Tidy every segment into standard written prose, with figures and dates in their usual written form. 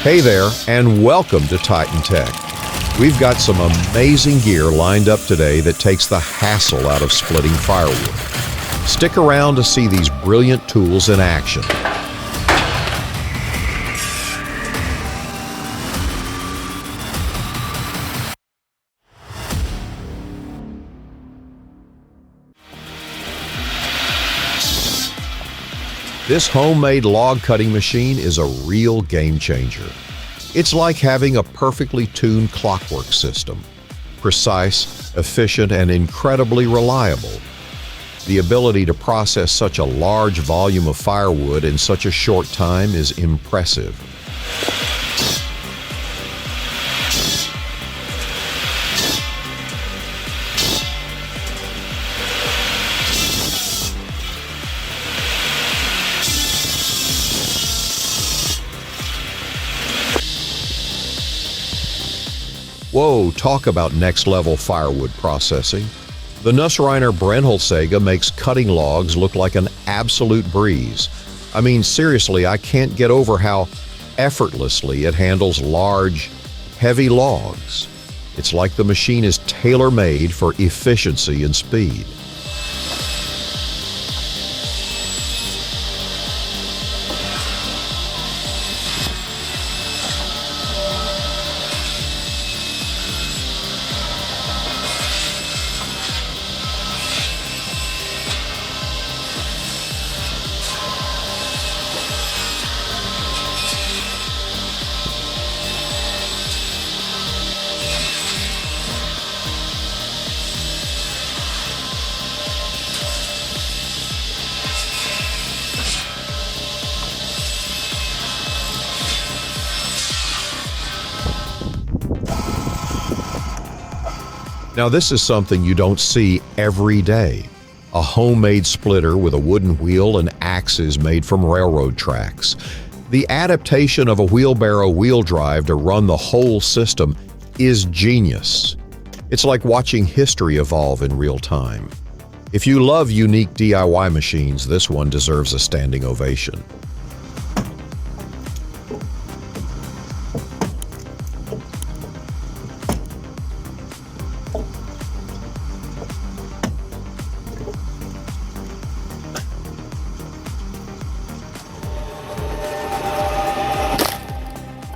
Hey there, and welcome to Titan Tech. We've got some amazing gear lined up today that takes the hassle out of splitting firewood. Stick around to see these brilliant tools in action. This homemade log cutting machine is a real game changer. It's like having a perfectly tuned clockwork system. Precise, efficient, and incredibly reliable. The ability to process such a large volume of firewood in such a short time is impressive. Whoa, talk about next-level firewood processing. The Nussreiner Brennholzsäge makes cutting logs look like an absolute breeze. I mean, seriously, I can't get over how effortlessly it handles large, heavy logs. It's like the machine is tailor-made for efficiency and speed. Now this is something you don't see every day. A homemade splitter with a wooden wheel and axes made from railroad tracks. The adaptation of a wheelbarrow wheel drive to run the whole system is genius. It's like watching history evolve in real time. If you love unique DIY machines, this one deserves a standing ovation.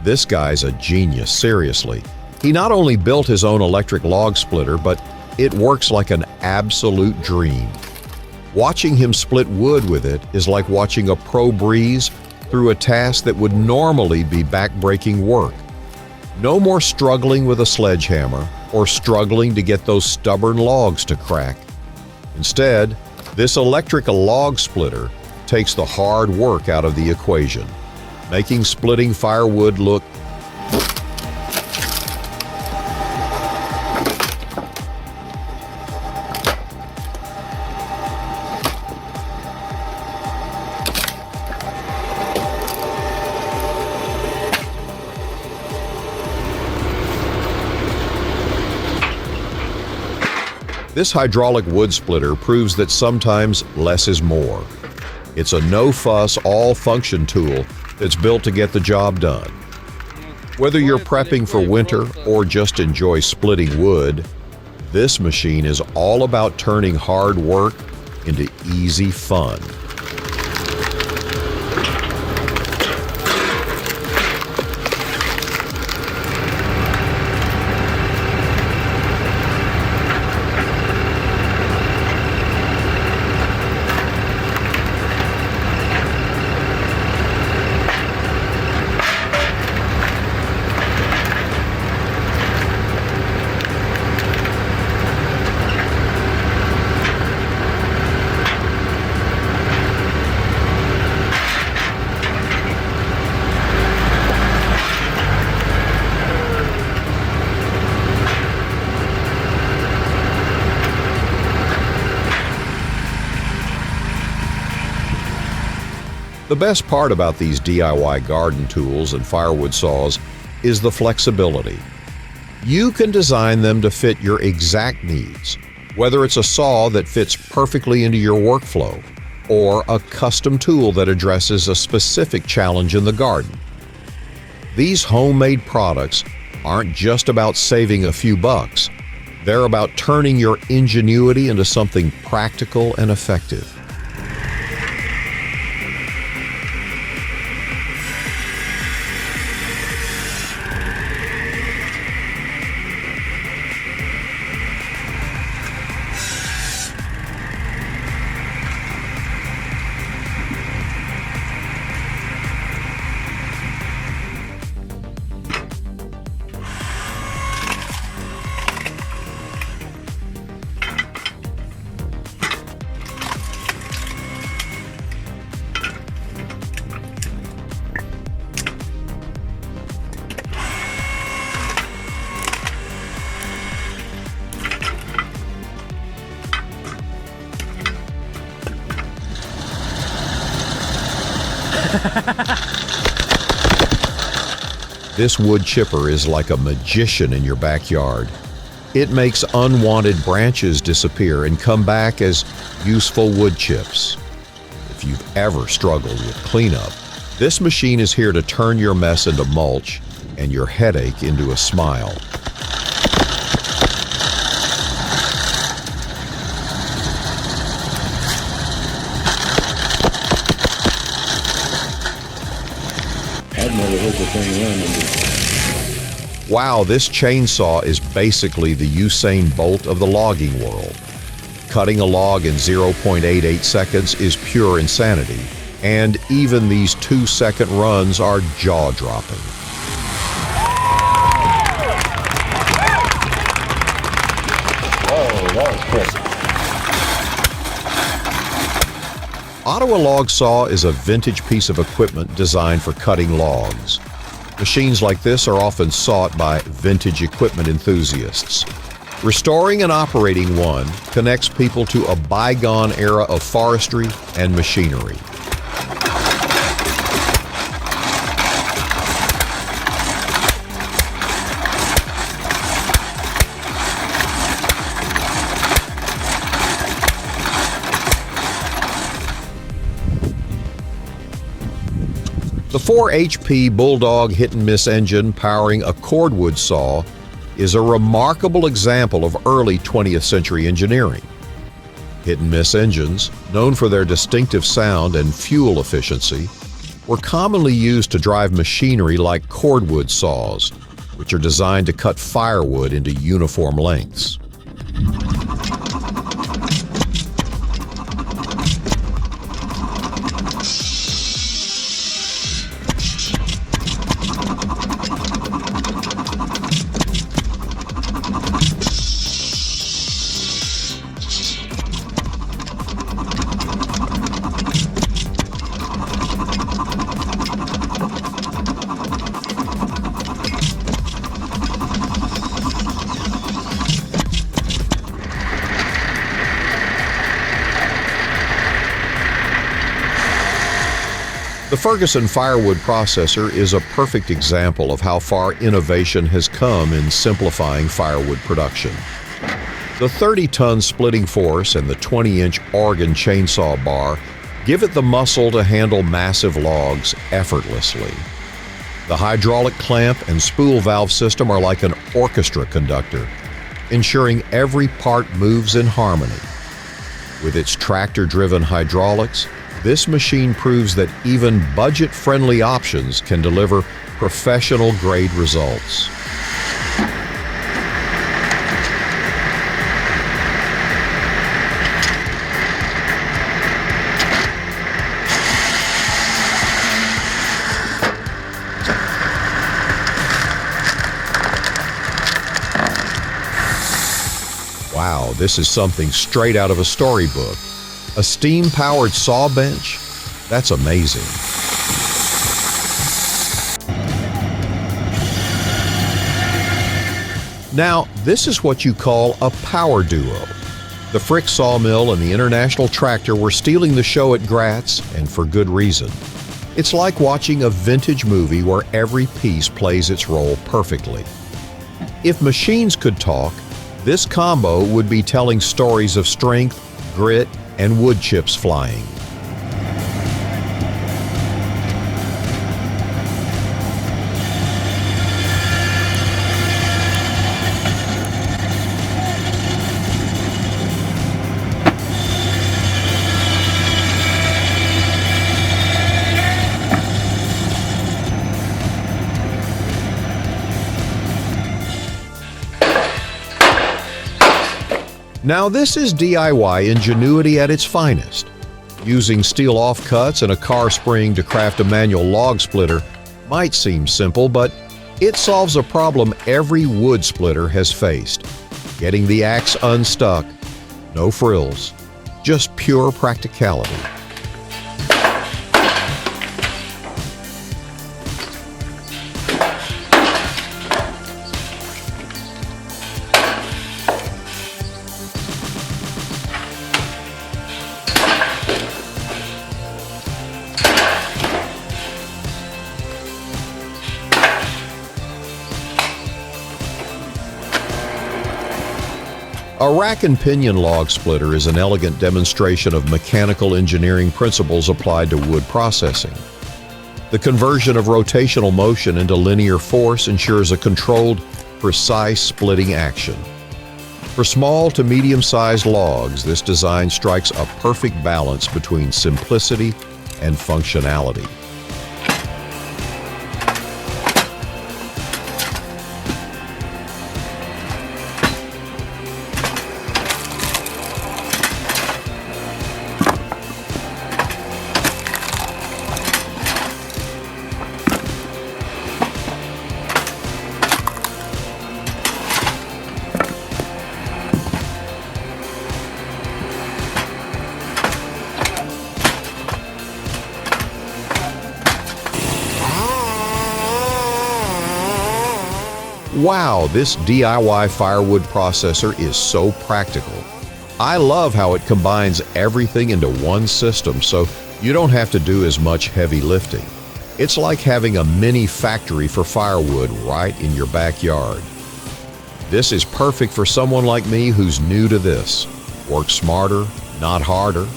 This guy's a genius, seriously. He not only built his own electric log splitter, but it works like an absolute dream. Watching him split wood with it is like watching a pro breeze through a task that would normally be back-breaking work. No more struggling with a sledgehammer or struggling to get those stubborn logs to crack. Instead, this electric log splitter takes the hard work out of the equation, making splitting firewood look This hydraulic wood splitter proves that sometimes less is more. It's a no-fuss, all-function tool that's built to get the job done. Whether you're prepping for winter or just enjoy splitting wood, this machine is all about turning hard work into easy fun. The best part about these DIY garden tools and firewood saws is the flexibility. You can design them to fit your exact needs, whether it's a saw that fits perfectly into your workflow or a custom tool that addresses a specific challenge in the garden. These homemade products aren't just about saving a few bucks. They're about turning your ingenuity into something practical and effective. This wood chipper is like a magician in your backyard. It makes unwanted branches disappear and come back as useful wood chips. If you've ever struggled with cleanup, this machine is here to turn your mess into mulch and your headache into a smile. Wow, this chainsaw is basically the Usain Bolt of the logging world. Cutting a log in 0.88 seconds is pure insanity, and even these 2-second runs are jaw-dropping. Oh, that was quick. Ottawa Log Saw is a vintage piece of equipment designed for cutting logs. Machines like this are often sought by vintage equipment enthusiasts. Restoring and operating one connects people to a bygone era of forestry and machinery. The 4 HP Bulldog hit-and-miss engine powering a cordwood saw is a remarkable example of early 20th century engineering. Hit-and-miss engines, known for their distinctive sound and fuel efficiency, were commonly used to drive machinery like cordwood saws, which are designed to cut firewood into uniform lengths. The Ferguson Firewood processor is a perfect example of how far innovation has come in simplifying firewood production. The 30-ton splitting force and the 20-inch Oregon chainsaw bar give it the muscle to handle massive logs effortlessly. The hydraulic clamp and spool valve system are like an orchestra conductor, ensuring every part moves in harmony. With its tractor-driven hydraulics, this machine proves that even budget-friendly options can deliver professional-grade results. Wow, this is something straight out of a storybook. A steam-powered saw bench? That's amazing. Now, this is what you call a power duo. The Frick sawmill and the International Tractor were stealing the show at Gratz, and for good reason. It's like watching a vintage movie where every piece plays its role perfectly. If machines could talk, this combo would be telling stories of strength, grit, and wood chips flying. Now this is DIY ingenuity at its finest. Using steel offcuts and a car spring to craft a manual log splitter might seem simple, but it solves a problem every wood splitter has faced. Getting the axe unstuck, no frills, just pure practicality. A rack and pinion log splitter is an elegant demonstration of mechanical engineering principles applied to wood processing. The conversion of rotational motion into linear force ensures a controlled, precise splitting action. For small to medium-sized logs, this design strikes a perfect balance between simplicity and functionality. Wow, this DIY firewood processor is so practical. I love how it combines everything into one system so you don't have to do as much heavy lifting. It's like having a mini factory for firewood right in your backyard. This is perfect for someone like me who's new to this. Work smarter, not harder.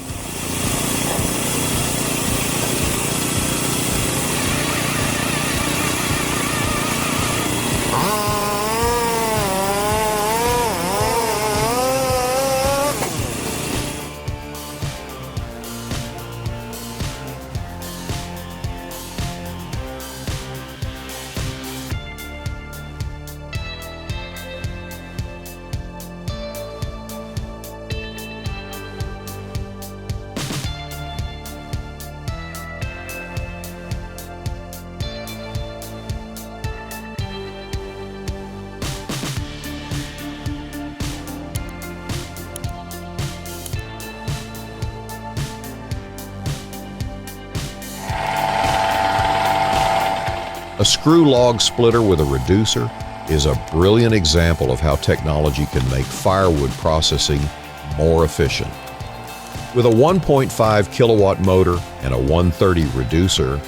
A screw log splitter with a reducer is a brilliant example of how technology can make firewood processing more efficient. With a 1.5 kilowatt motor and a 130 reducer,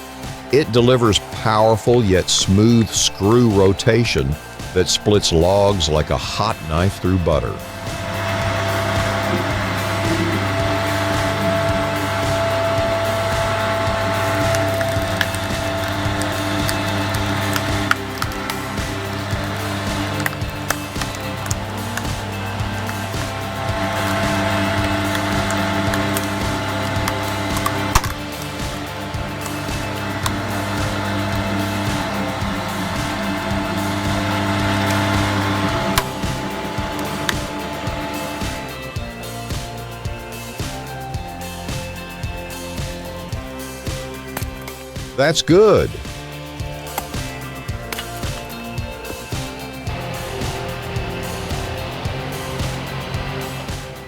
it delivers powerful yet smooth screw rotation that splits logs like a hot knife through butter. That's good.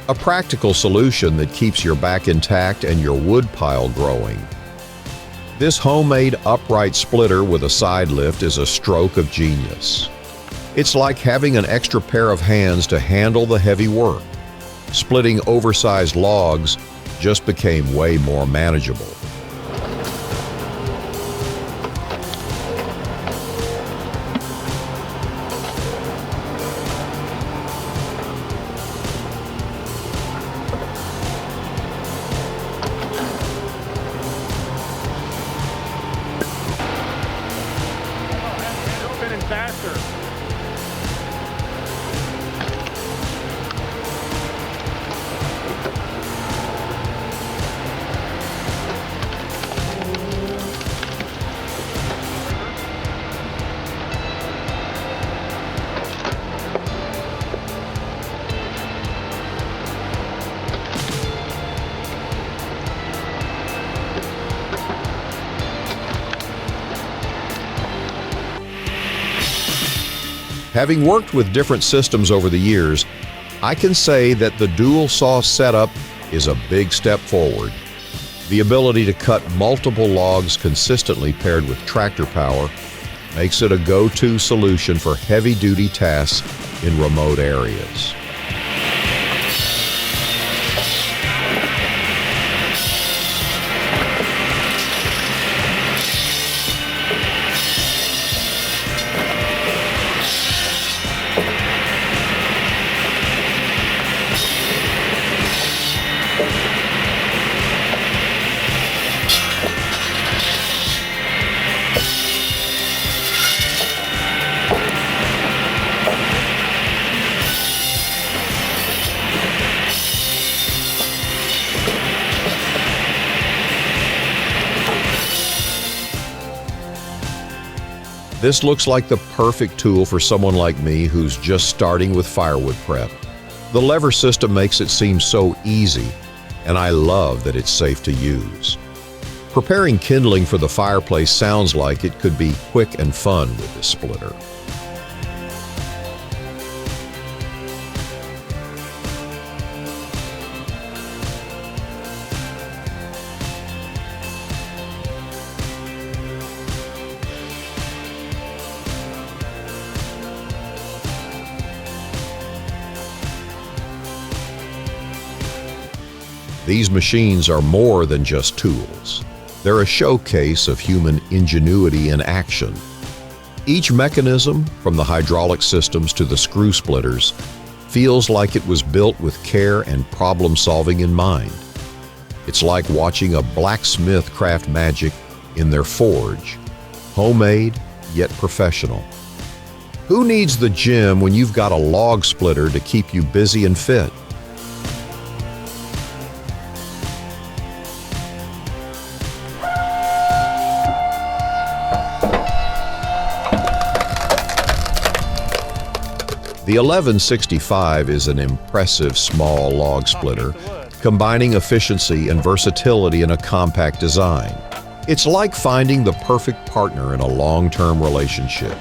A practical solution that keeps your back intact and your wood pile growing. This homemade upright splitter with a side lift is a stroke of genius. It's like having an extra pair of hands to handle the heavy work. Splitting oversized logs just became way more manageable. Faster. Having worked with different systems over the years, I can say that the dual saw setup is a big step forward. The ability to cut multiple logs consistently paired with tractor power makes it a go-to solution for heavy-duty tasks in remote areas. This looks like the perfect tool for someone like me who's just starting with firewood prep. The lever system makes it seem so easy, and I love that it's safe to use. Preparing kindling for the fireplace sounds like it could be quick and fun with this splitter. These machines are more than just tools. They're a showcase of human ingenuity in action. Each mechanism, from the hydraulic systems to the screw splitters, feels like it was built with care and problem-solving in mind. It's like watching a blacksmith craft magic in their forge, homemade yet professional. Who needs the gym when you've got a log splitter to keep you busy and fit? The 1165 is an impressive small log splitter, combining efficiency and versatility in a compact design. It's like finding the perfect partner in a long-term relationship.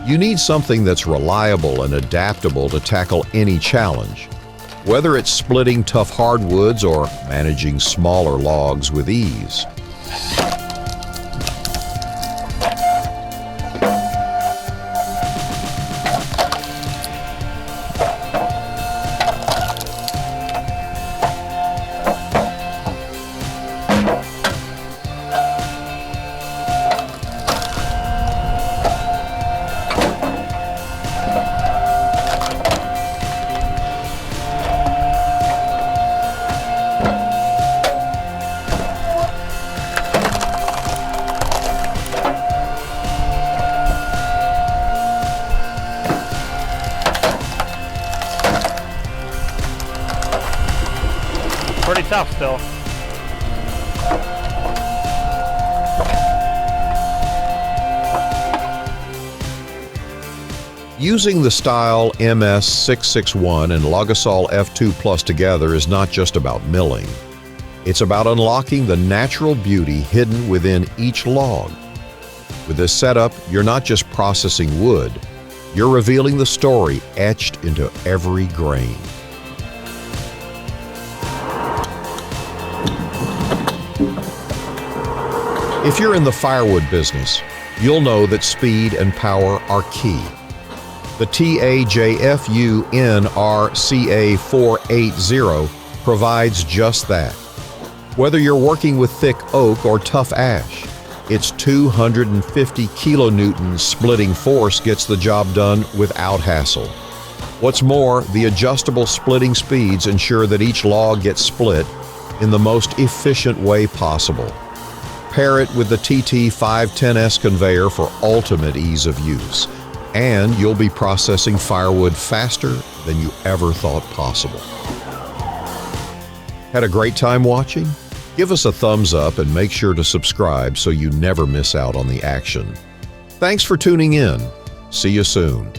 You need something that's reliable and adaptable to tackle any challenge, whether it's splitting tough hardwoods or managing smaller logs with ease. Pretty tough still. Using the style MS661 and Logasol F2 Plus together is not just about milling. It's about unlocking the natural beauty hidden within each log. With this setup, you're not just processing wood, you're revealing the story etched into every grain. If you're in the firewood business, you'll know that speed and power are key. The TAJFU NRCA480 provides just that. Whether you're working with thick oak or tough ash, its 250 kilonewton splitting force gets the job done without hassle. What's more, the adjustable splitting speeds ensure that each log gets split in the most efficient way possible. Pair it with the TT510S conveyor for ultimate ease of use, and you'll be processing firewood faster than you ever thought possible. Had a great time watching? Give us a thumbs up and make sure to subscribe so you never miss out on the action. Thanks for tuning in. See you soon.